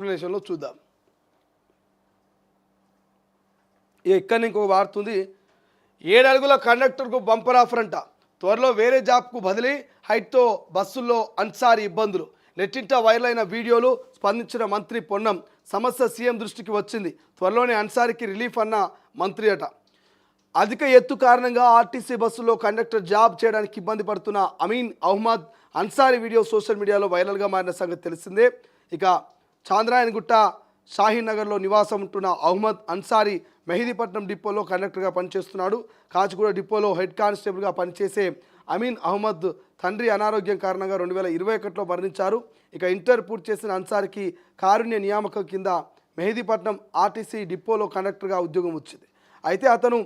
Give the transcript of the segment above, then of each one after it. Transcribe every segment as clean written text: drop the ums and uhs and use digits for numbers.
రిలేషన్లో చూద్దాం. ఇక్కడి ఇంకొక వార్తుంది. 7 అడుగుల కండక్టర్కు బంపర్ ఆఫర్ అంట. త్వరలో వేరే జాబ్కు బదిలీ. హైట్తో బస్సుల్లో అన్సారీ ఇబ్బందులు. నెట్టింట వైరల్ అయిన వీడియోలు స్పందించిన మంత్రి పొన్నం. సమస్య సీఎం దృష్టికి వచ్చింది. త్వరలోనే అన్సారీకి రిలీఫ్ అన్న మంత్రి అట. అధిక ఎత్తు కారణంగా ఆర్టీసీ బస్సుల్లో కండక్టర్ జాబ్ చేయడానికి ఇబ్బంది పడుతున్న అమీన్ అహ్మద్ అన్సారీ వీడియో సోషల్ మీడియాలో వైరల్గా మారిన సంగతి తెలిసిందే. ఇక చాంద్రాయణగుట్ట షాహీన్ నగర్లో నివాసం ఉంటున్న అహ్మద్ అన్సారీ మెహదీపట్నం డిపోలో కండక్టర్గా పనిచేస్తున్నాడు. కాచిగూడ డిపోలో హెడ్ కానిస్టేబుల్గా పనిచేసే అమీన్ అహ్మద్ తండ్రి అనారోగ్యం కారణంగా 2021లో మరణించారు. ఇక ఇంటర్ పూర్తి చేసిన అన్సారీకి కారుణ్య నియామకం కింద మెహదీపట్నం ఆర్టీసీ డిపోలో కండక్టర్గా ఉద్యోగం వచ్చింది. అయితే అతను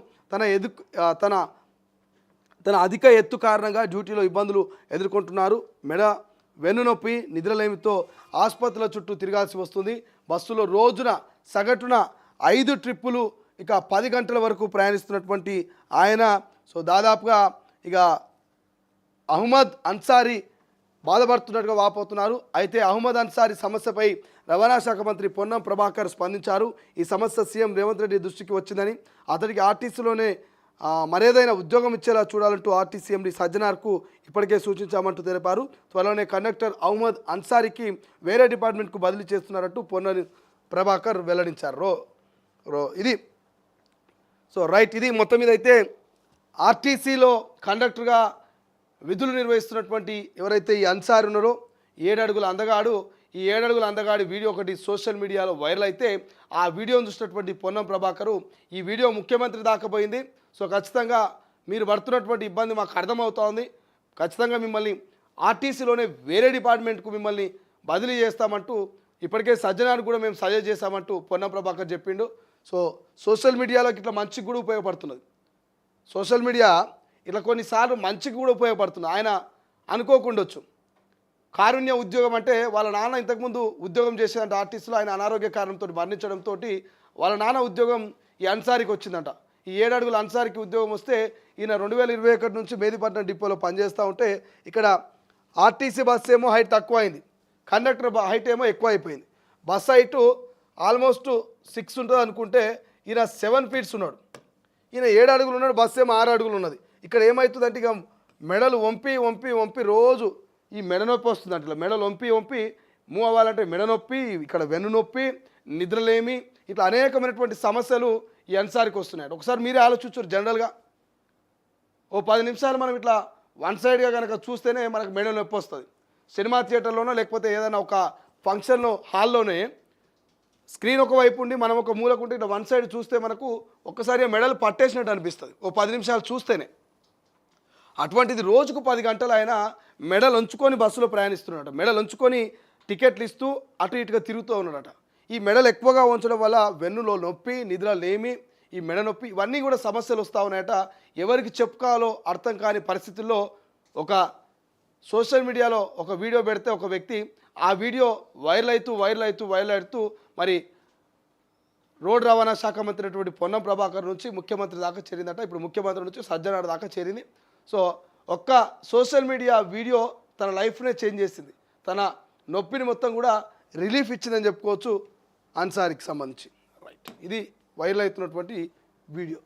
తన అధిక ఎత్తు కారణంగా డ్యూటీలో ఇబ్బందులు ఎదుర్కొంటున్నారు. మెడ వెన్నునొప్పి నిద్రలేమితో ఆసుపత్రుల చుట్టూ తిరగాల్సి వస్తుంది. బస్సులో రోజున సగటున 5 ట్రిప్పులు ఇక 10 గంటల వరకు ప్రయాణిస్తున్నటువంటి ఆయన దాదాపుగా ఇక అహ్మద్ అన్సారీ బాధపడుతున్నట్టుగా వాపోతున్నారు. అయితే అహ్మద్ అన్సారీ సమస్యపై రవాణా శాఖ మంత్రి పొన్నం ప్రభాకర్ స్పందించారు. ఈ సమస్య సీఎం రేవంత్ రెడ్డి దృష్టికి వచ్చిందని, అతడికి ఆర్టీసీలోనే మరేదైనా ఉద్యోగం ఇచ్చేలా చూడాలంటూ ఆర్టీసీ ఎండీ సజ్జనార్కు ఇప్పటికే సూచించామంటూ తెలిపారు. త్వరలోనే కండక్టర్ అహ్మద్ అన్సారీకి వేరే డిపార్ట్మెంట్కు బదిలీ చేస్తున్నారంటూ పొన్నం ప్రభాకర్ వెల్లడించారు. ఇది ఇది మొత్తం మీద అయితే ఆర్టీసీలో కండక్టర్గా విధులు నిర్వహిస్తున్నటువంటి ఎవరైతే ఈ అన్సారీ ఉన్నారో 7 అడుగుల అందగాడు, ఈ 7 అడుగుల అందగాడి వీడియో ఒకటి సోషల్ మీడియాలో వైరల్ అయితే ఆ వీడియోను చూసినటువంటి పొన్నం ప్రభాకరు ఈ వీడియో ముఖ్యమంత్రి దాకా పోయింది. ఖచ్చితంగా మీరు పడుతున్నటువంటి ఇబ్బంది మాకు అర్థమవుతోంది. ఖచ్చితంగా మిమ్మల్ని ఆర్టీసీలోనే వేరే డిపార్ట్మెంట్కు మిమ్మల్ని బదిలీ చేస్తామంటూ ఇప్పటికే సజ్జనానికి కూడా మేము సజెస్ట్ చేస్తామంటూ పొన్నం ప్రభాకర్ చెప్పిండు. సోషల్ మీడియాలోకి ఇట్లా మంచికి కూడా ఉపయోగపడుతున్నది. సోషల్ మీడియా ఇట్లా కొన్నిసార్లు మంచికి కూడా ఉపయోగపడుతుంది. ఆయన అనుకోకుండొచ్చు. కారుణ్య ఉద్యోగం అంటే వాళ్ళ నాన్న ఇంతకుముందు ఉద్యోగం చేసేదంట ఆర్టీసీలో. ఆయన అనారోగ్య కారణంతో మరణించడంతో వాళ్ళ నాన్న ఉద్యోగం ఈ అన్సారీకి వచ్చిందంట. ఈ 7 అడుగుల అన్సారీకి ఉద్యోగం వస్తే ఈయన 2021 నుంచి మెహదీపట్నం డిపోలో పనిచేస్తూ ఉంటే ఇక్కడ ఆర్టీసీ బస్ ఏమో హైట్ తక్కువ అయింది, కండక్టర్ హైట్ ఏమో ఎక్కువ అయిపోయింది. బస్ హైటు ఆల్మోస్ట్ 6 ఉంటుంది అనుకుంటే ఈయన 7 ఫీట్స్ ఉన్నాడు. ఈయన 7 అడుగులు ఉన్నాడు, బస్ ఏమో 6 అడుగులు ఉన్నది. ఇక్కడ ఏమవుతుందంటే ఇక మెడలు వంపి రోజు ఈ మెడ నొప్పి వస్తుందంట. ఇట్లా మెడలు వంపి మూవ్ అవ్వాలంటే మెడ నొప్పి, ఇక్కడ వెన్ను నొప్పి, నిద్రలేమి, ఇట్లా అనేకమైనటువంటి సమస్యలు ఈ అన్సారీకి వస్తున్నాయి. ఒకసారి మీరే ఆలోచించారు. జనరల్గా ఓ 10 నిమిషాలు మనం ఇట్లా వన్ సైడ్గా కనుక చూస్తేనే మనకు మెడ నొప్పి వస్తుంది. సినిమా థియేటర్లోనో లేకపోతే ఏదైనా ఒక ఫంక్షన్లో హాల్లోనే స్క్రీన్ ఒకవైపు ఉండి మనం ఒక మూలకుంటే ఇట్లా వన్ సైడ్ చూస్తే మనకు ఒక్కసారిగా మెడలు పట్టేసినట్టు అనిపిస్తుంది ఓ 10 నిమిషాలు చూస్తేనే. అటువంటిది రోజుకు 10 గంటలు ఆయన మెడలు ఉంచుకొని బస్సులో ప్రయాణిస్తున్నాడట. మెడలు ఉంచుకొని టికెట్లు ఇస్తూ అటు ఇటుగా తిరుగుతూ ఉన్నాడట. ఈ మెడలు ఎక్కువగా ఉంచడం వల్ల వెన్నులో నొప్పి, నిద్ర లేమి, ఈ మెడ నొప్పి ఇవన్నీ కూడా సమస్యలు వస్తూ ఉన్నాయట. ఎవరికి చెప్పుకోవాలో అర్థం కాని పరిస్థితుల్లో ఒక సోషల్ మీడియాలో ఒక వీడియో పెడితే ఒక వ్యక్తి ఆ వీడియో వైరల్ అవుతూ మరి రోడ్ రవాణా శాఖ మంత్రి అయినటువంటి పొన్నం ప్రభాకర్ నుంచి ముఖ్యమంత్రి దాకా చేరిందట. ఇప్పుడు ముఖ్యమంత్రి నుంచి సజ్జనార్ దాకా చేరింది. ఒక్క సోషల్ మీడియా వీడియో తన లైఫ్నే చేంజ్ చేసింది. తన నొప్పిని మొత్తం కూడా రిలీఫ్ ఇచ్చిందని చెప్పుకోవచ్చు అన్సారీకి సంబంధించి. ఇది వైరల్ అవుతున్నటువంటి వీడియో.